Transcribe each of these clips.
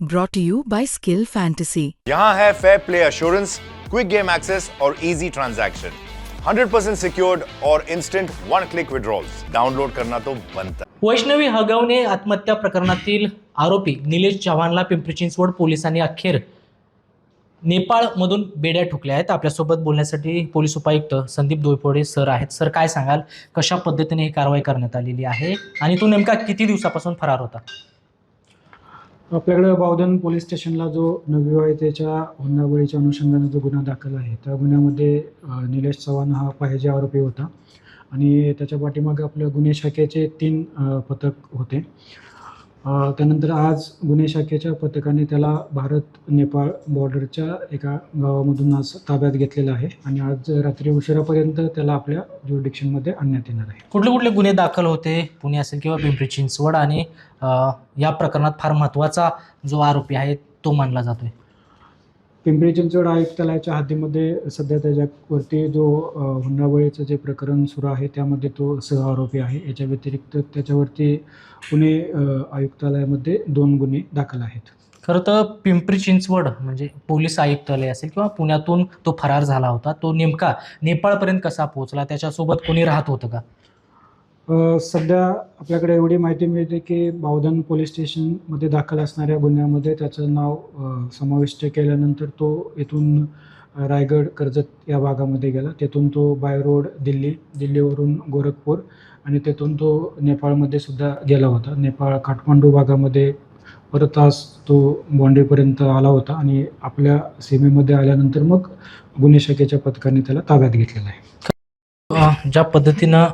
Brought to you by Skill Fantasy. यहाँ है fair play assurance, quick game access और easy transaction, 100% secured और instant one click withdrawals. Download करना तो बनता। वैष्णवी हगवणे आत्महत्या प्रकरणातील आरोपी निलेश चव्हाणला पिंपरी चिंचवड पोलिसांनी अखेर नेपाळमधून बेड्या ठोकल्या आहेत। आपल्यासोबत बोलण्यासाठी पोलीस उपायुक्त संदीप डोईफोडे सर आहेत। सर, काय सांगाल, कशा पद्धतीने ही कारवाई करण्यात आलेली आहे आणि तो नेमका किती दिवसापासून फरार होता? आपल्याकडे बावधन पोलीस स्टेशनला जो नवविवाहितेच्या हुंडाबळीच्या अनुषंगाने जो गुन्हा दाखल आहे त्या गुन्ह्यामध्ये निलेश चव्हाण हा पाहिजे आरोपी होता आणि त्याच्या पाठीमागे आपल्या गुन्हे शाखेचे 3 पथक होते। त्यानंतर आज गुन्हे शाखेच्या पथकाने त्याला भारत नेपाळ बॉर्डरच्या एका गावामधून आज ताब्यात घेतलेला आहे आणि आज रात्री उशिरापर्यंत त्याला आपल्या ज्युरिडिक्शनमध्ये आणण्यात येणार आहे। कुठले कुठले गुन्हे दाखल होते, पुणे असेल किंवा पिंपरी चिंचवड, आणि या प्रकरणात फार महत्त्वाचा जो आरोपी आहे तो मानला जातोय? पिंपरी चिंचवड आयुक्तालयाच्या हद्दीमध्ये सध्या त्याच्यावरती जो हुंडाबळीचं जे प्रकरण सुरू आहे त्यामध्ये तो सहआरोपी आहे। याच्या व्यतिरिक्त त्याच्यावरती पुणे आयुक्तालयामध्ये 2 गुन्हे दाखल आहेत। खरं तर पिंपरी चिंचवड म्हणजे पोलीस आयुक्तालय असेल किंवा पुण्यातून तो फरार झाला होता, तो नेमका नेपाळपर्यंत कसा पोहोचला? त्याच्यासोबत कोणी राहत होतं का? सध्या आपल्याकडे एवढी माहिती मिळते की बावधन पोलीस स्टेशनमध्ये दाखल असणाऱ्या गुन्ह्यामध्ये त्याचं नाव समाविष्ट केल्यानंतर तो इथून रायगड कर्जत या भागामध्ये गेला। तेथून तो बाय रोड दिल्लीवरून गोरखपूर आणि तेथून तो नेपाळमध्ये सुद्धा गेला होता। नेपाळ काठमांडू भागामध्ये परत आज तो बॉन्डेपर्यंत आला होता आणि आपल्या सीमेमध्ये आल्यानंतर मग गुन्हे शाखेच्या पथकाने त्याला ताब्यात घेतलेला आहे। ज्या पद्धतीनं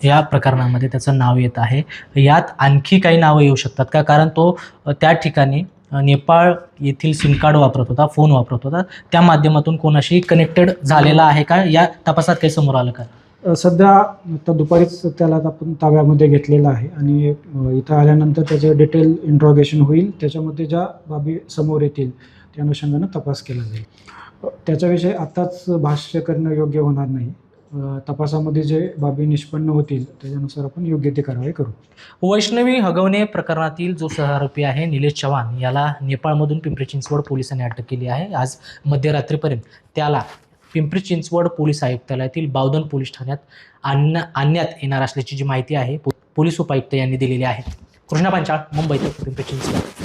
या प्रकरणामध्ये त्याचं नाव येत आहे, यात आणखी काही नावं येऊ शकतात का? कारण तो त्या ठिकाणी नेपाळ येथील सिम कार्ड वापरत होता, फोन वापरत होता, त्या माध्यमातून कोणाशी कनेक्टेड झालेला आहे का? या तपासात काही समोर आलं का? सध्या आता दुपारीच त्याला आपण ताब्यामध्ये घेतलेला आहे आणि इथं आल्यानंतर त्याचं डिटेल इंट्रॉगेशन होईल। त्याच्यामध्ये ज्या बाबी समोर येतील त्या अनुषंगानं तपास केला जाईल। त्याच्याविषयी आत्ताच भाष्य करणं योग्य होणार नाही। तपासामध्ये जे बाबी निष्पन्न होतील त्याच्यानुसार आपण योग्य ती कारवाई करू। वैष्णवी हगवणे प्रकरणातील जो सहआरोपी आहे निलेश चव्हाण, याला नेपाळमधून पिंपरी चिंचवड पोलिसांनी अटक केली आहे। आज मध्यरात्रीपर्यंत त्याला पिंपरी चिंचवड पोलीस आयुक्तालयातील बावधन पोलीस ठाण्यात आणण्यात येणार असल्याची जी माहिती आहे पोलीस उपायुक्त यांनी दिलेली आहे। कृष्णा पांचाळ, मुंबई, पिंपरी चिंचवड।